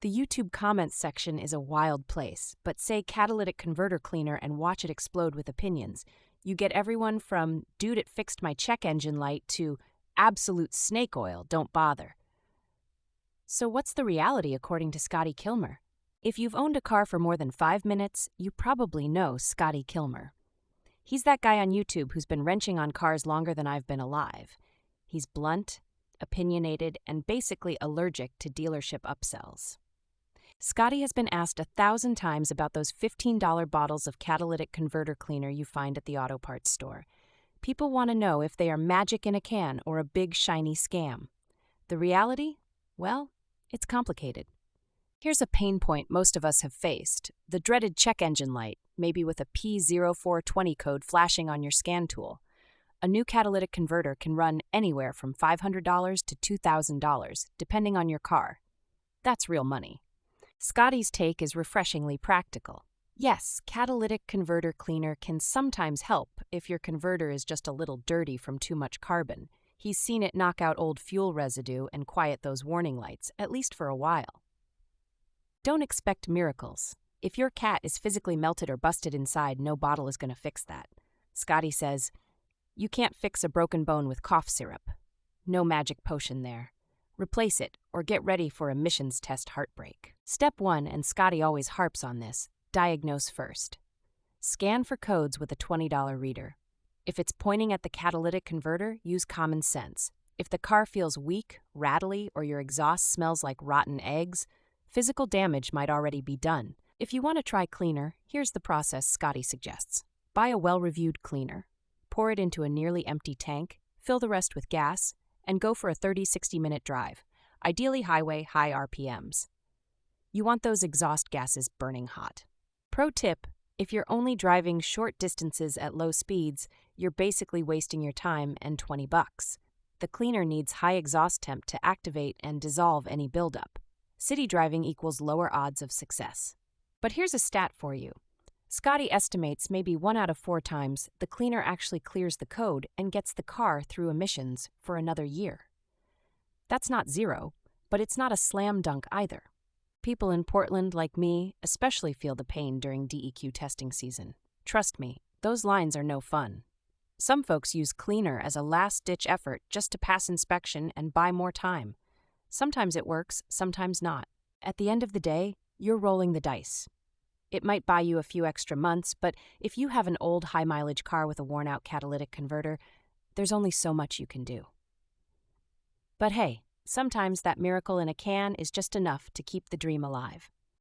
The YouTube comments section is a wild place, but say catalytic converter cleaner and watch it explode with opinions. You get everyone from, dude, it fixed my check engine light, to absolute snake oil, don't bother. So what's the reality according to Scotty Kilmer? If you've owned a car for more than 5 minutes, you probably know Scotty Kilmer. He's that guy on YouTube who's been wrenching on cars longer than I've been alive. He's blunt, opinionated, and basically allergic to dealership upsells. Scotty has been asked 1,000 times about those $15 bottles of catalytic converter cleaner you find at the auto parts store. People want to know if they are magic in a can or a big shiny scam. The reality? Well, it's complicated. Here's a pain point most of us have faced: the dreaded check engine light, maybe with a P0420 code flashing on your scan tool. A new catalytic converter can run anywhere from $500 to $2,000, depending on your car. That's real money. Scotty's take is refreshingly practical. Yes, catalytic converter cleaner can sometimes help if your converter is just a little dirty from too much carbon. He's seen it knock out old fuel residue and quiet those warning lights, at least for a while. Don't expect miracles. If your cat is physically melted or busted inside, no bottle is going to fix that. Scotty says, you can't fix a broken bone with cough syrup. No magic potion there. Replace it, or get ready for emissions test heartbreak. Step 1, and Scotty always harps on this: diagnose first. Scan for codes with a $20 reader. If it's pointing at the catalytic converter, use common sense. If the car feels weak, rattly, or your exhaust smells like rotten eggs, physical damage might already be done. If you want to try cleaner, here's the process Scotty suggests. Buy a well-reviewed cleaner. Pour it into a nearly empty tank, fill the rest with gas, and go for a 30-60 minute drive, ideally highway, high RPMs. You want those exhaust gases burning hot. Pro tip: if you're only driving short distances at low speeds, you're basically wasting your time and $20. The cleaner needs high exhaust temp to activate and dissolve any buildup. City driving equals lower odds of success. But here's a stat for you. Scotty estimates maybe 1 out of 4 times the cleaner actually clears the code and gets the car through emissions for another year. That's not zero, but it's not a slam dunk either. People in Portland like me especially feel the pain during DEQ testing season. Trust me, those lines are no fun. Some folks use cleaner as a last-ditch effort just to pass inspection and buy more time. Sometimes it works, sometimes not. At the end of the day, you're rolling the dice. It might buy you a few extra months, but if you have an old high-mileage car with a worn-out catalytic converter, there's only so much you can do. But hey, sometimes that miracle in a can is just enough to keep the dream alive.